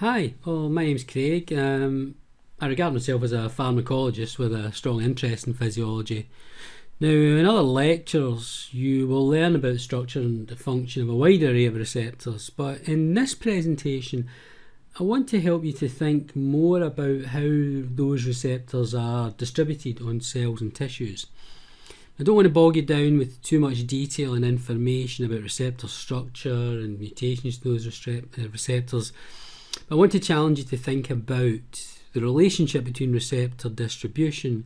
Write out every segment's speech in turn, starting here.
Hi, my name's Craig. I regard myself as a pharmacologist with a strong interest in physiology. Now, in other lectures, you will learn about the structure and the function of a wide array of receptors, but in this presentation, I want to help you to think more about how those receptors are distributed on cells and tissues. I don't want to bog you down with too much detail and information about receptor structure and mutations to those receptors. I want to challenge you to think about the relationship between receptor distribution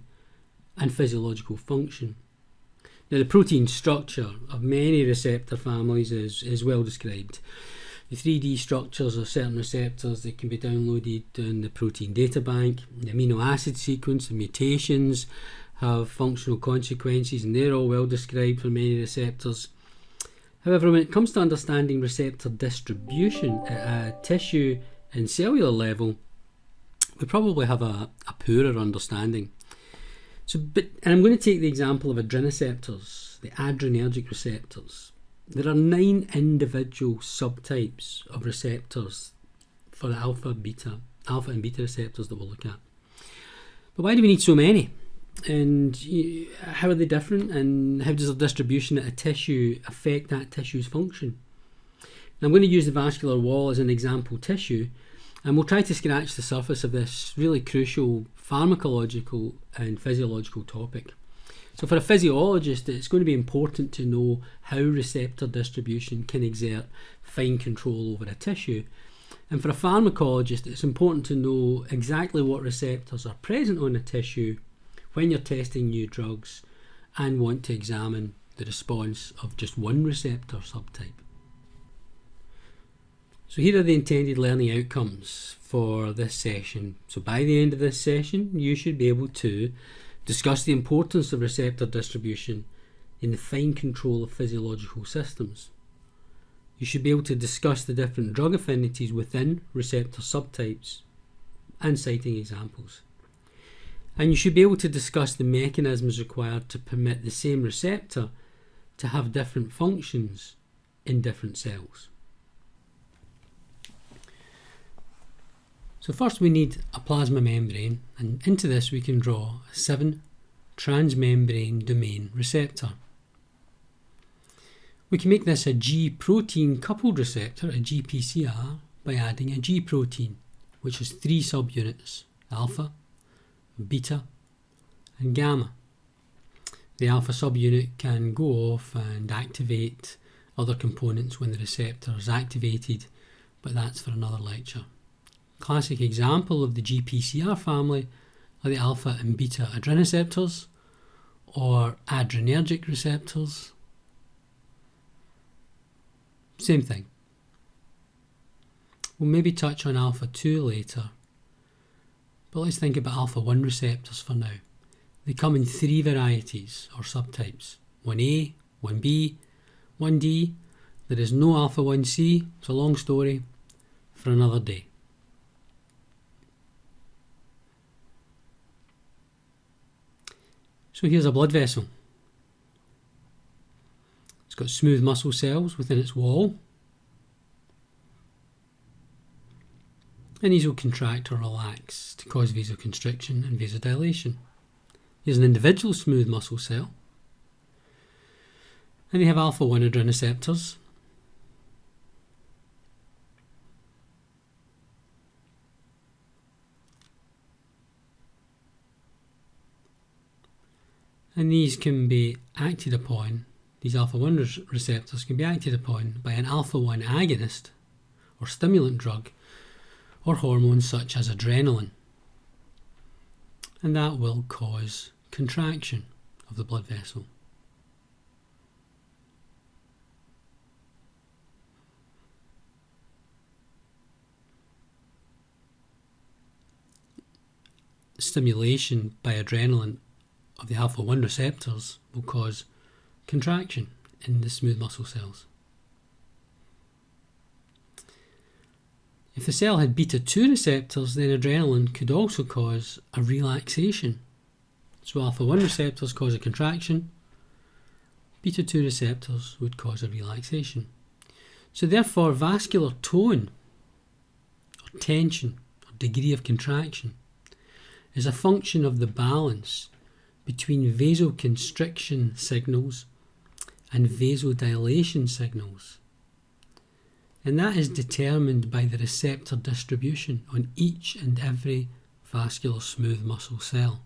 and physiological function. Now, the protein structure of many receptor families is well described. The 3D structures of certain receptors that can be downloaded in the protein data bank. The amino acid sequence and mutations have functional consequences, and they're all well described for many receptors. However, when it comes to understanding receptor distribution at a tissue and cellular level, we probably have a poorer understanding. And I'm going to take the example of adrenoceptors, the adrenergic receptors. There are 9 individual subtypes of receptors for the alpha and beta receptors that we'll look at. But why do we need so many? And how are they different? And how does their distribution at a tissue affect that tissue's function? Now, I'm going to use the vascular wall as an example tissue, and we'll try to scratch the surface of this really crucial pharmacological and physiological topic. So for a physiologist, it's going to be important to know how receptor distribution can exert fine control over a tissue. And for a pharmacologist, it's important to know exactly what receptors are present on a tissue when you're testing new drugs and want to examine the response of just one receptor subtype. So here are the intended learning outcomes for this session. So by the end of this session, you should be able to discuss the importance of receptor distribution in the fine control of physiological systems. You should be able to discuss the different drug affinities within receptor subtypes and citing examples. And you should be able to discuss the mechanisms required to permit the same receptor to have different functions in different cells. So first we need a plasma membrane, and into this we can draw a 7 transmembrane domain receptor. We can make this a G protein coupled receptor, a GPCR, by adding a G protein, which has 3 subunits, alpha, beta and gamma. The alpha subunit can go off and activate other components when the receptor is activated, but that's for another lecture. Classic example of the GPCR family are the alpha and beta adrenoceptors or adrenergic receptors. Same thing. We'll maybe touch on alpha 2 later, but let's think about alpha 1 receptors for now. They come in 3 varieties or subtypes: 1A, 1B, 1D. There is no alpha 1C. It's a long story for another day. So here's a blood vessel. It's got smooth muscle cells within its wall, and these will contract or relax to cause vasoconstriction and vasodilation. Here's an individual smooth muscle cell, and they have alpha 1 adrenoceptors. And these can be acted upon, these alpha 1 receptors can be acted upon by an alpha 1 agonist or stimulant drug or hormones such as adrenaline. And that will cause contraction of the blood vessel. Stimulation by adrenaline of the alpha 1 receptors will cause contraction in the smooth muscle cells. If the cell had beta 2 receptors, then adrenaline could also cause a relaxation. So alpha 1 receptors cause a contraction, beta 2 receptors would cause a relaxation. So therefore vascular tone or or tension, or degree of contraction, is a function of the balance between vasoconstriction signals and vasodilation signals. And that is determined by the receptor distribution on each and every vascular smooth muscle cell.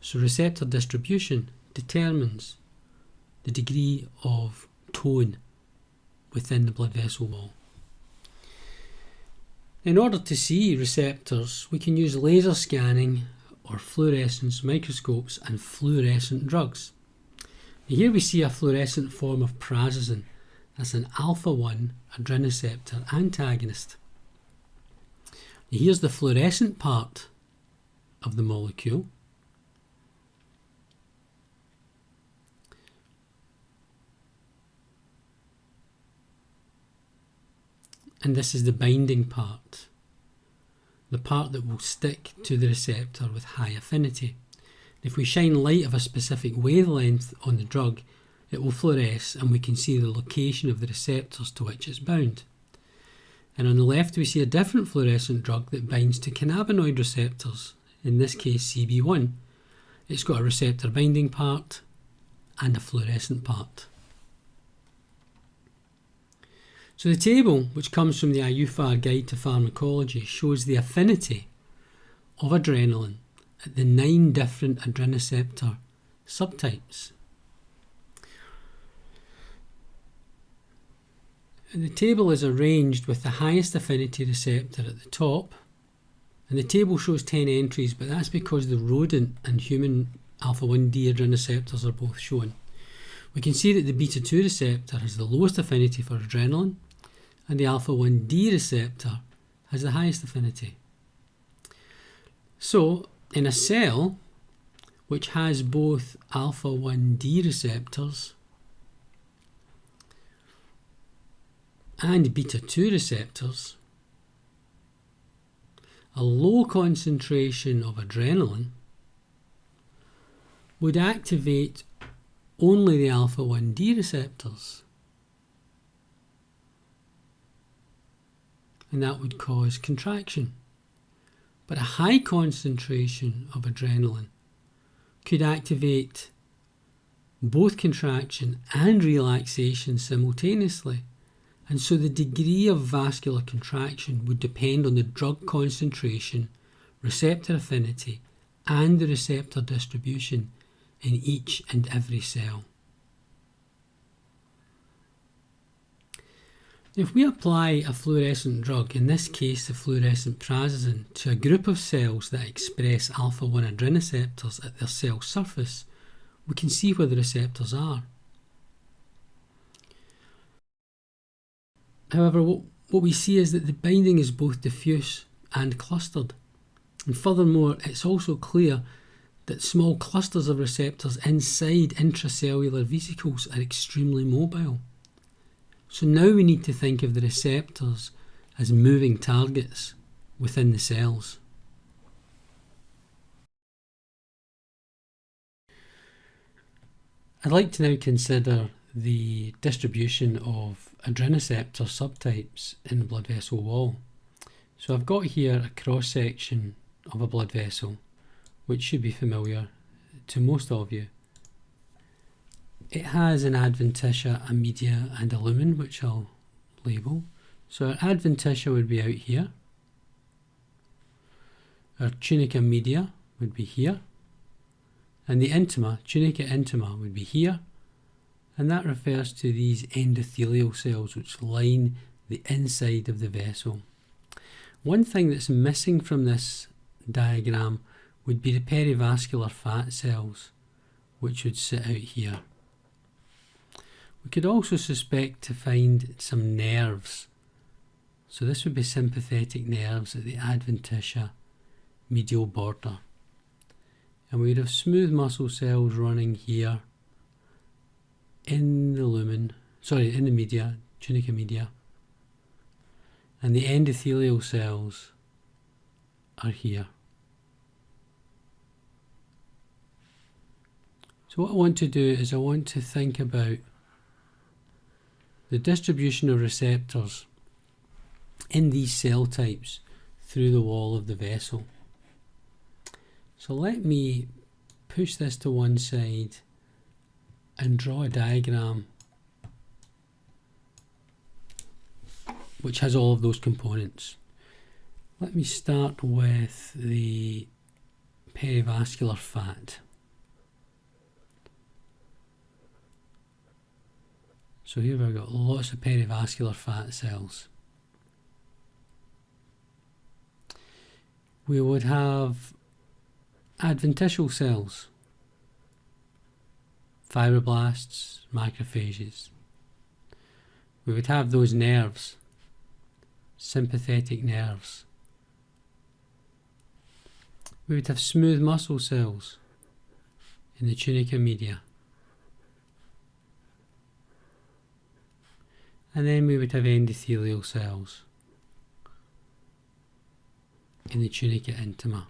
So receptor distribution determines the degree of tone within the blood vessel wall. In order to see receptors, we can use laser scanning or fluorescence microscopes and fluorescent drugs. Here we see a fluorescent form of prazosin. That's an alpha-1 adrenoceptor antagonist. Here's the fluorescent part of the molecule. And this is the binding part, the part that will stick to the receptor with high affinity. If we shine light of a specific wavelength on the drug, it will fluoresce and we can see the location of the receptors to which it's bound. And on the left we see a different fluorescent drug that binds to cannabinoid receptors, in this case CB1. It's got a receptor binding part and a fluorescent part. So the table, which comes from the IUPHAR Guide to Pharmacology, shows the affinity of adrenaline at the 9 different adrenoceptor subtypes. And the table is arranged with the highest affinity receptor at the top, and the table shows 10 entries, but that's because the rodent and human alpha-1D adrenoceptors are both shown. We can see that the beta-2 receptor has the lowest affinity for adrenaline, and the alpha-1D receptor has the highest affinity. So, in a cell which has both alpha-1D receptors and beta-2 receptors, a low concentration of adrenaline would activate only the alpha-1D receptors, and that would cause contraction. But a high concentration of adrenaline could activate both contraction and relaxation simultaneously, and so the degree of vascular contraction would depend on the drug concentration, receptor affinity, and the receptor distribution in each and every cell. If we apply a fluorescent drug, in this case the fluorescent prazosin, to a group of cells that express alpha-1 adrenoceptors at their cell surface, we can see where the receptors are. However, what we see is that the binding is both diffuse and clustered. And furthermore, it's also clear that small clusters of receptors inside intracellular vesicles are extremely mobile. So now we need to think of the receptors as moving targets within the cells. I'd like to now consider the distribution of adrenoceptor subtypes in the blood vessel wall. So I've got here a cross-section of a blood vessel, which should be familiar to most of you. It has an adventitia, a media and a lumen, which I'll label. So our adventitia would be out here. Our tunica media would be here. And the intima, tunica intima, would be here. And that refers to these endothelial cells which line the inside of the vessel. One thing that's missing from this diagram would be the perivascular fat cells, which would sit out here. We could also suspect to find some nerves. So this would be sympathetic nerves at the adventitia medial border. And we would have smooth muscle cells running here in the lumen, in the media, tunica media. And the endothelial cells are here. So what I want to do is I want to think about the distribution of receptors in these cell types through the wall of the vessel. So let me push this to one side and draw a diagram which has all of those components. Let me start with the perivascular fat. So here we've got lots of perivascular fat cells. We would have adventitial cells, fibroblasts, macrophages. We would have those nerves, sympathetic nerves. We would have smooth muscle cells in the tunica media. And then we would have endothelial cells in the tunica intima.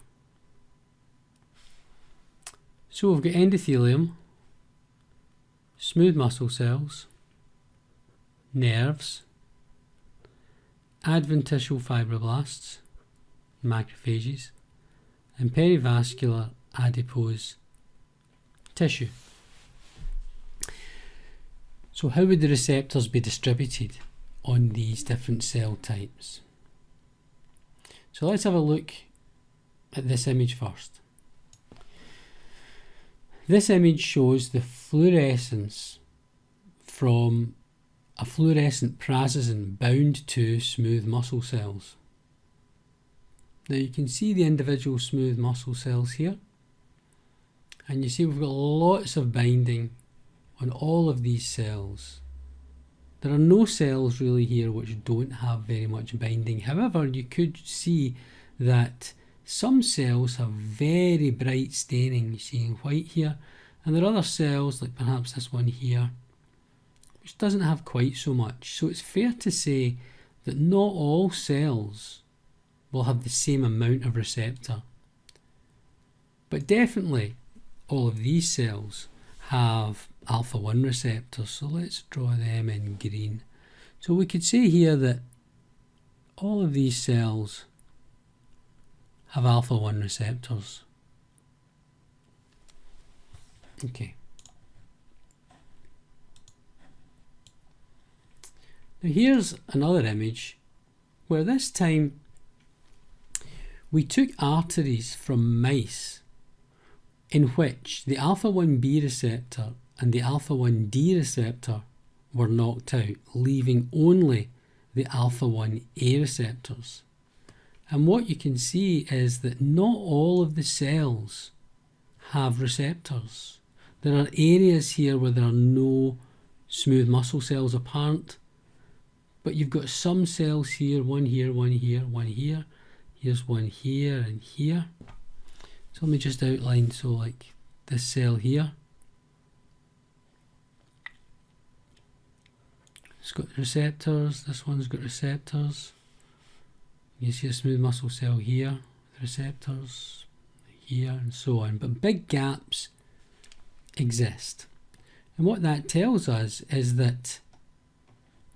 So we've got endothelium, smooth muscle cells, nerves, adventitial fibroblasts, macrophages, and perivascular adipose tissue. So how would the receptors be distributed on these different cell types? So let's have a look at this image first. This image shows the fluorescence from a fluorescent prazosin bound to smooth muscle cells. Now you can see the individual smooth muscle cells here, and you see we've got lots of binding on all of these cells. There are no cells really here which don't have very much binding. However, you could see that some cells have very bright staining. You see in white here, and there are other cells, like perhaps this one here, which doesn't have quite so much. So it's fair to say that not all cells will have the same amount of receptor. But definitely all of these cells have alpha-1 receptors, so let's draw them in green. So we could say here that all of these cells have alpha-1 receptors. Okay. Now here's another image where this time we took arteries from mice in which the alpha-1b receptor and the alpha-1d receptor were knocked out, leaving only the alpha-1a receptors. And what you can see is that not all of the cells have receptors. There are areas here where there are no smooth muscle cells apparent, but you've got some cells here, one here, one here, one here. Here's one here and here. So let me just outline, so like this cell here. It's got receptors, this one's got receptors. You see a smooth muscle cell here, receptors here, and so on. But big gaps exist. And what that tells us is that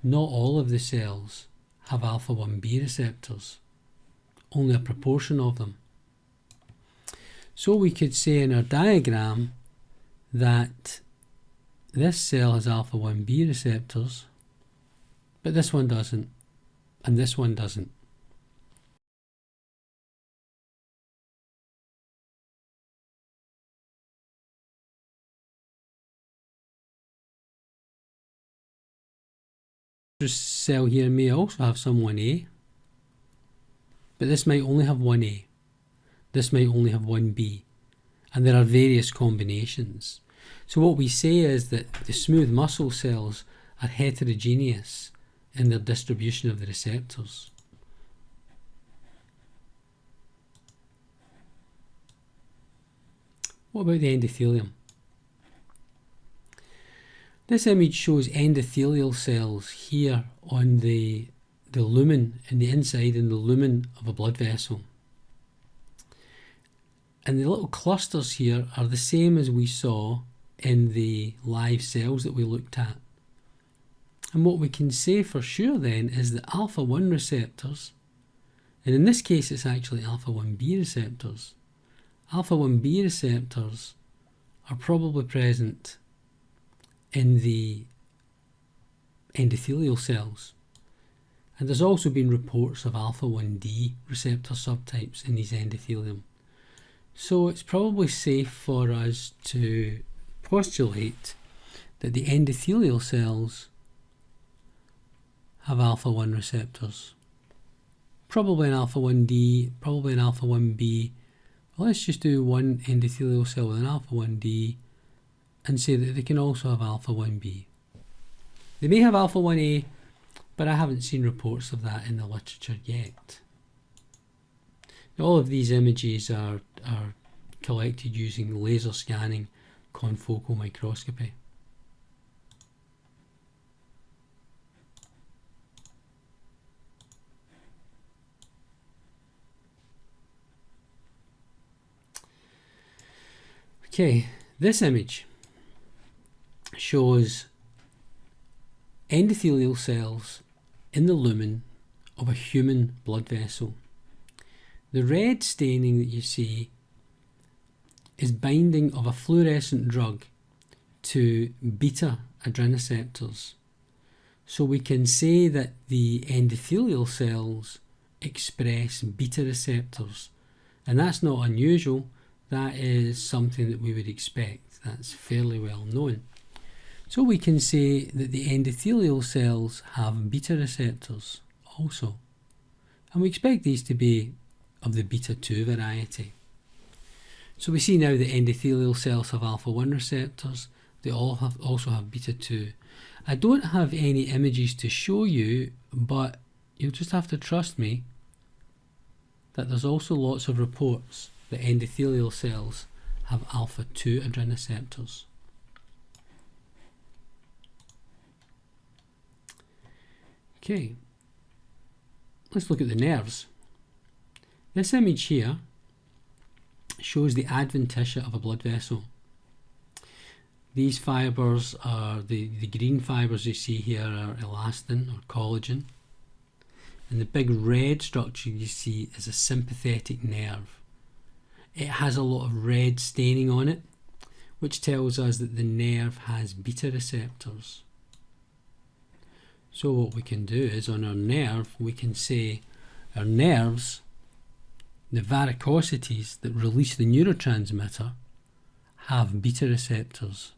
not all of the cells have alpha-1b receptors, only a proportion of them. So we could say in our diagram that this cell has alpha-1b receptors, but this one doesn't, and this one doesn't. This cell here may also have some 1A, but this might only have 1A. This might only have 1B, and there are various combinations. So what we say is that the smooth muscle cells are heterogeneous in their distribution of the receptors. What about the endothelium? This image shows endothelial cells here on the lumen, in the inside in the lumen of a blood vessel. And the little clusters here are the same as we saw in the live cells that we looked at. And what we can say for sure then is that alpha-1 receptors, and in this case it's actually alpha-1b receptors, alpha-1b receptors are probably present in the endothelial cells. And there's also been reports of alpha-1d receptor subtypes in these endothelium. So it's probably safe for us to postulate that the endothelial cells have alpha-1 receptors. Probably an alpha-1d, probably an alpha-1b. Well, let's just do one endothelial cell with an alpha-1d and say that they can also have alpha-1b. They may have alpha-1a, but I haven't seen reports of that in the literature yet. All of these images are collected using laser scanning confocal microscopy. Okay, this image shows endothelial cells in the lumen of a human blood vessel. The red staining that you see is binding of a fluorescent drug to beta adrenoceptors. So we can say that the endothelial cells express beta receptors, and that's not unusual. That is something that we would expect. That's fairly well known. So we can say that the endothelial cells have beta receptors also. And we expect these to be of the beta 2 variety. So we see now that endothelial cells have alpha-1 receptors. They all also have beta 2. I don't have any images to show you, but you'll just have to trust me that there's also lots of reports that endothelial cells have alpha-2 adrenoceptors. Okay, let's look at the nerves. This image here shows the adventitia of a blood vessel. These fibres are, the green fibres you see here are elastin or collagen, and the big red structure you see is a sympathetic nerve. It has a lot of red staining on it, which tells us that the nerve has beta receptors. So what we can do is on our nerve, we can say our nerves, the varicosities that release the neurotransmitter, have beta receptors.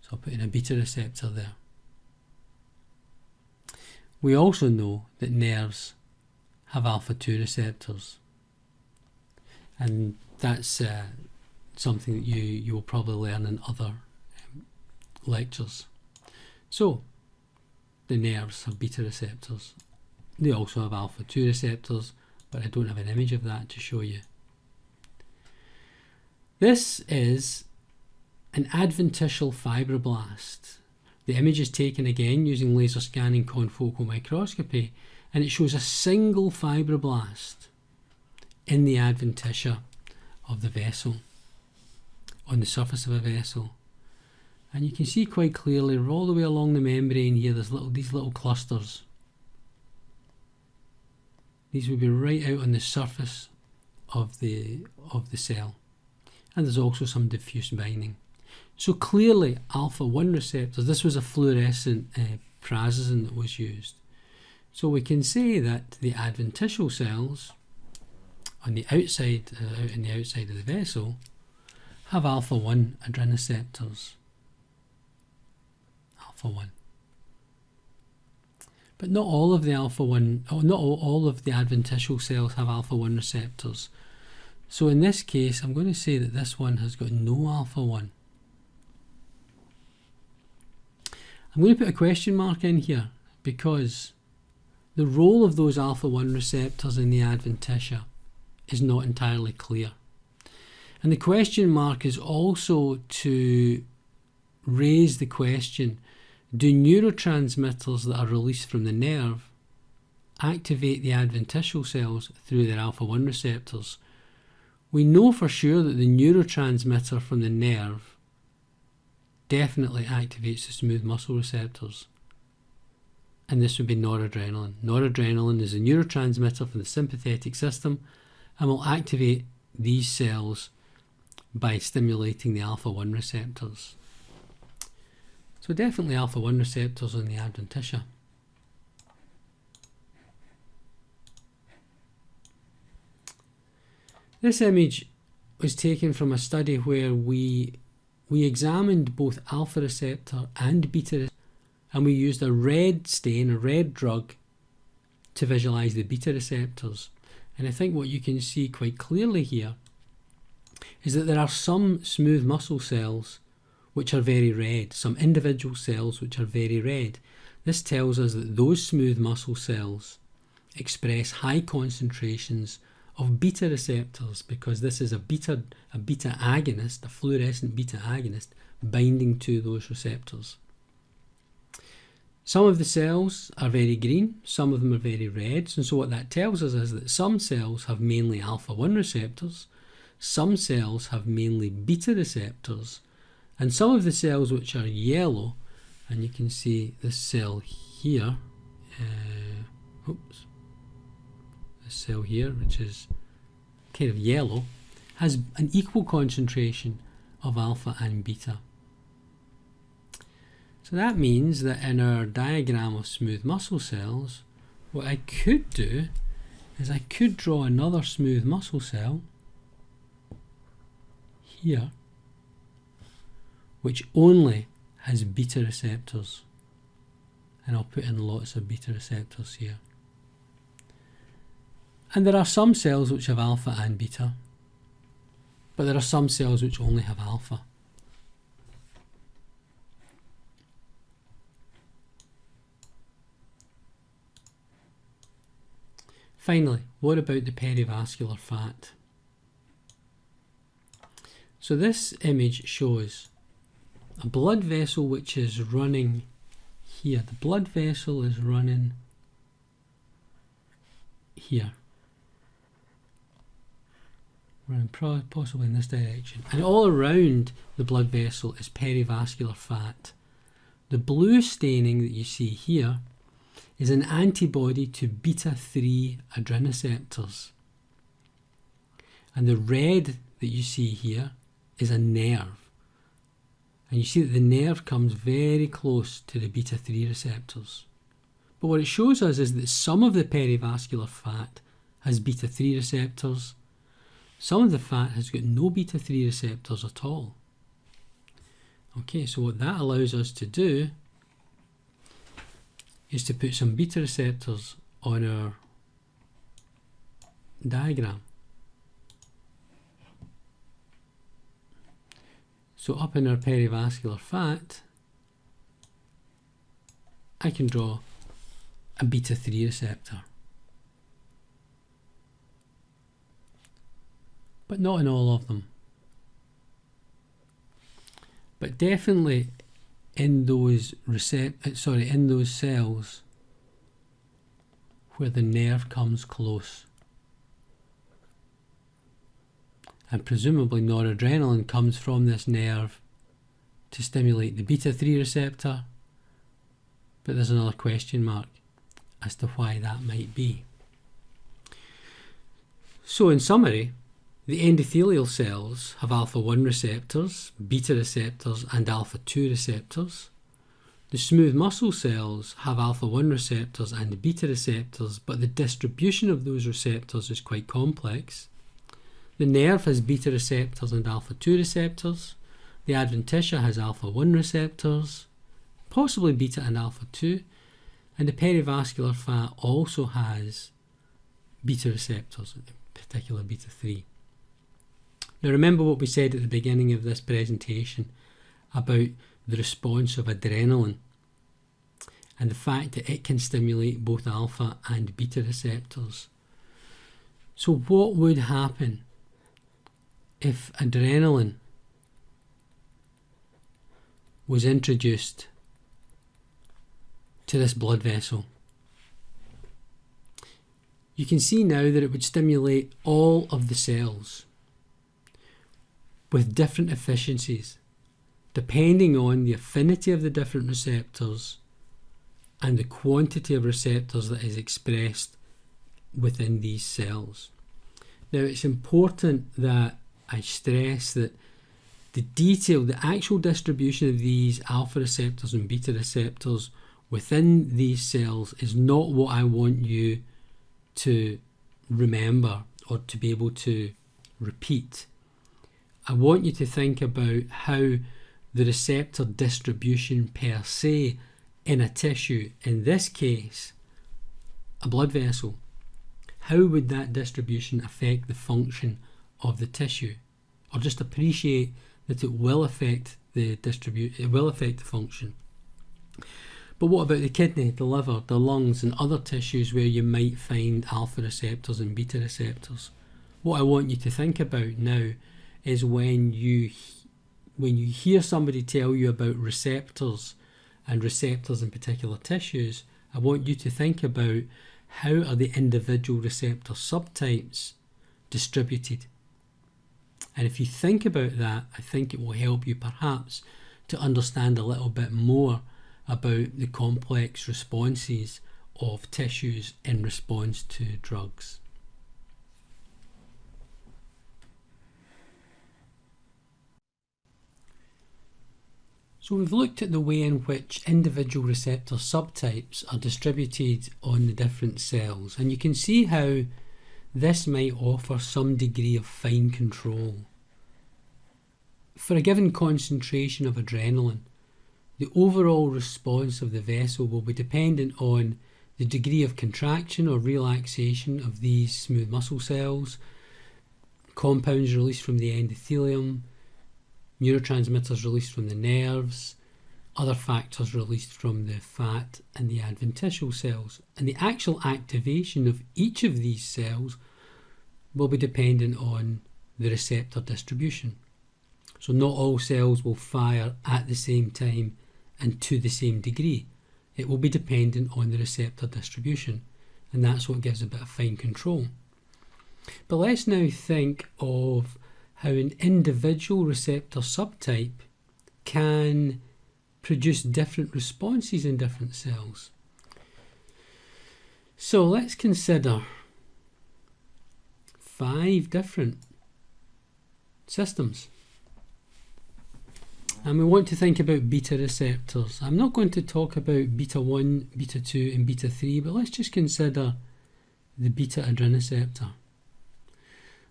So I'll put in a beta receptor there. We also know that nerves have alpha-2 receptors. And that's something that you will probably learn in other lectures. So, the nerves have beta receptors. They also have alpha-2 receptors, but I don't have an image of that to show you. This is an adventitial fibroblast. The image is taken again using laser scanning confocal microscopy, and it shows a single fibroblast in the adventitia of the vessel, on the surface of a vessel. And you can see quite clearly all the way along the membrane here, there's these little clusters. These would be right out on the surface of the cell. And there's also some diffuse binding. So clearly alpha-1 receptors, this was a fluorescent prazosin that was used. So we can say that the adventitial cells on the outside, out on the outside of the vessel, have alpha-1 adrenoceptors. Alpha-1. But not all of the alpha-1, not all of the adventitial cells have alpha-1 receptors. So in this case, I'm going to say that this one has got no alpha-1. I'm going to put a question mark in here because the role of those alpha-1 receptors in the adventitia is not entirely clear. And the question mark is also to raise the question, do neurotransmitters that are released from the nerve activate the adventitial cells through their alpha-1 receptors? We know for sure that the neurotransmitter from the nerve definitely activates the smooth muscle receptors. And this would be noradrenaline. Noradrenaline is a neurotransmitter from the sympathetic system and will activate these cells by stimulating the alpha-1 receptors. So definitely alpha-1 receptors on the adventitia. This image was taken from a study where we examined both alpha receptor and beta receptor, and we used a red stain, a red drug, to visualize the beta receptors. And I think what you can see quite clearly here is that there are some smooth muscle cells which are very red, some individual cells which are very red. This tells us that those smooth muscle cells express high concentrations of beta receptors, because this is a beta agonist, a fluorescent beta agonist binding to those receptors. Some of the cells are very green, some of them are very red, and so what that tells us is that some cells have mainly alpha-1 receptors, some cells have mainly beta receptors, and some of the cells which are yellow, and you can see this cell here, this cell here, which is kind of yellow, has an equal concentration of alpha and beta. So that means that in our diagram of smooth muscle cells, what I could do is I could draw another smooth muscle cell here, which only has beta receptors, and I'll put in lots of beta receptors here. And there are some cells which have alpha and beta, but there are some cells which only have alpha. Finally, what about the perivascular fat? So this image shows a blood vessel which is running here. The blood vessel is running here. Running possibly in this direction. And all around the blood vessel is perivascular fat. The blue staining that you see here is an antibody to beta-3 adrenoceptors. And the red that you see here is a nerve. And you see that the nerve comes very close to the beta-3 receptors. But what it shows us is that some of the perivascular fat has beta-3 receptors. Some of the fat has got no beta-3 receptors at all. Okay, so what that allows us to do is to put some beta receptors on our diagram. So up in our perivascular fat, I can draw a beta-3 receptor. But not in all of them. But definitely in those in those cells where the nerve comes close. And presumably noradrenaline comes from this nerve to stimulate the beta-3 receptor, but there's another question mark as to why that might be. So in summary, the endothelial cells have alpha-1 receptors, beta receptors and alpha-2 receptors. The smooth muscle cells have alpha-1 receptors and beta receptors, but the distribution of those receptors is quite complex. The nerve has beta receptors and alpha-2 receptors. The adventitia has alpha-1 receptors, possibly beta and alpha-2. And the perivascular fat also has beta receptors, in particular beta-3. Now remember what we said at the beginning of this presentation about the response of adrenaline and the fact that it can stimulate both alpha and beta receptors. So what would happen if adrenaline was introduced to this blood vessel? You can see now that it would stimulate all of the cells with different efficiencies, depending on the affinity of the different receptors and the quantity of receptors that is expressed within these cells. Now, it's important that I stress that the actual distribution of these alpha receptors and beta receptors within these cells is not what I want you to remember or to be able to repeat. I want you to think about how the receptor distribution per se in a tissue, in this case a blood vessel, how would that distribution affect the function of the tissue? Or just appreciate that it will affect the function. But what about the kidney, the liver, the lungs and other tissues where you might find alpha receptors and beta receptors? What I want you to think about now is when you hear somebody tell you about receptors and receptors in particular tissues, I want you to think about how are the individual receptor subtypes distributed. And if you think about that, I think it will help you perhaps to understand a little bit more about the complex responses of tissues in response to drugs. So we've looked at the way in which individual receptor subtypes are distributed on the different cells, and you can see how this might offer some degree of fine control. For a given concentration of adrenaline, the overall response of the vessel will be dependent on the degree of contraction or relaxation of these smooth muscle cells, compounds released from the endothelium, neurotransmitters released from the nerves, other factors released from the fat and the adventitial cells. And the actual activation of each of these cells will be dependent on the receptor distribution. So not all cells will fire at the same time and to the same degree. It will be dependent on the receptor distribution, and that's what gives a bit of fine control. But let's now think of how an individual receptor subtype can produce different responses in different cells. So let's consider 5 different systems. And we want to think about beta receptors. I'm not going to talk about beta 1, beta 2 and beta 3, but let's just consider the beta adrenoceptor.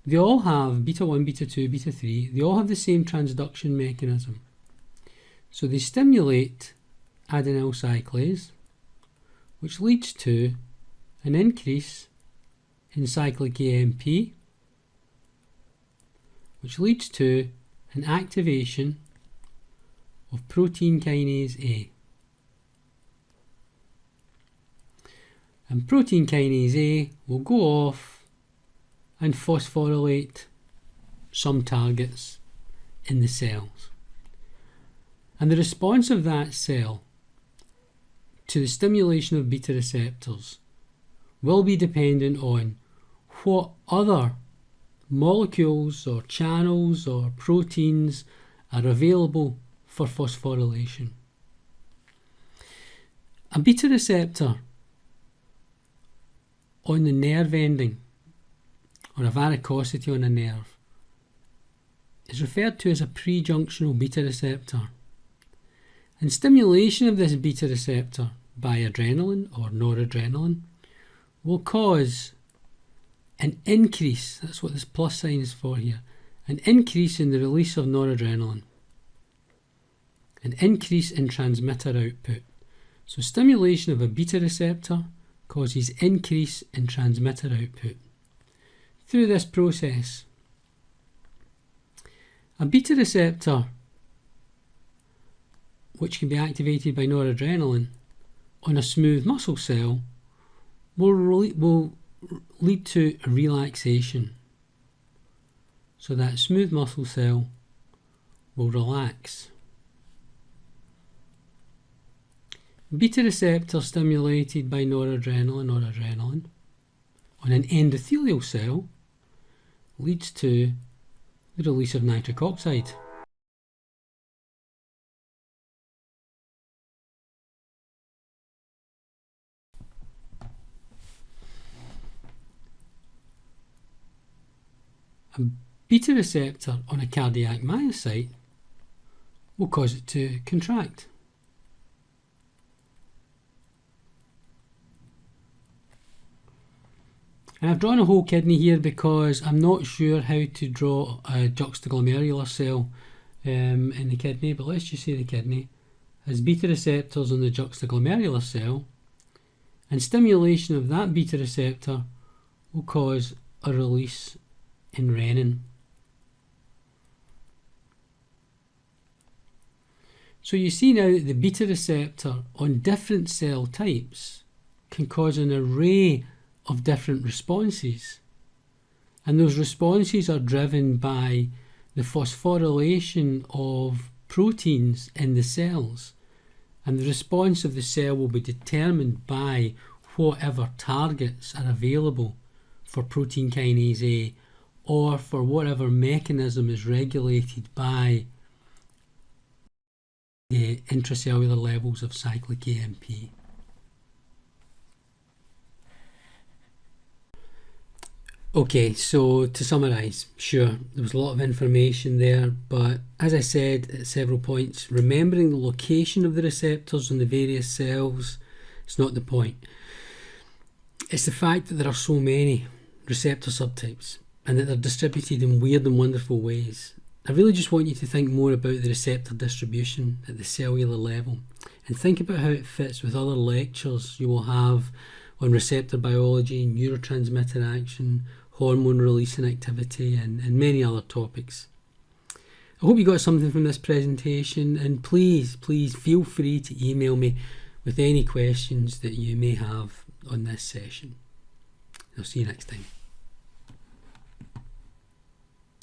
They all have beta 1, beta 2, beta 3. They all have the same transduction mechanism. So they stimulate adenyl cyclase, which leads to an increase in cyclic AMP, which leads to an activation of protein kinase A. And protein kinase A will go off and phosphorylate some targets in the cells. And the response of that cell to the stimulation of beta receptors will be dependent on what other molecules or channels or proteins are available for phosphorylation. A beta receptor on the nerve ending or a varicosity on a nerve is referred to as a prejunctional beta receptor. And stimulation of this beta receptor by adrenaline or noradrenaline will cause an increase, that's what this plus sign is for here, an increase in the release of noradrenaline, an increase in transmitter output. So stimulation of a beta receptor causes increase in transmitter output. Through this process, a beta receptor, which can be activated by noradrenaline on a smooth muscle cell, will lead to a relaxation. So that smooth muscle cell will relax. Beta receptor stimulated by noradrenaline or adrenaline on an endothelial cell leads to the release of nitric oxide. A beta receptor on a cardiac myocyte will cause it to contract. And I've drawn a whole kidney here because I'm not sure how to draw a juxtaglomerular cell in the kidney, but let's just say the kidney has beta receptors on the juxtaglomerular cell, and stimulation of that beta receptor will cause a release in renin. So you see now that the beta receptor on different cell types can cause an array of different responses, and those responses are driven by the phosphorylation of proteins in the cells, and the response of the cell will be determined by whatever targets are available for protein kinase A, or for whatever mechanism is regulated by the intracellular levels of cyclic AMP. Okay, so to summarise, sure, there was a lot of information there, but as I said at several points, remembering the location of the receptors on the various cells is not the point. It's the fact that there are so many receptor subtypes and that they're distributed in weird and wonderful ways. I really just want you to think more about the receptor distribution at the cellular level, and think about how it fits with other lectures you will have on receptor biology, neurotransmitter action, hormone release and activity, and many other topics. I hope you got something from this presentation, and please feel free to email me with any questions that you may have on this session. I'll see you next time.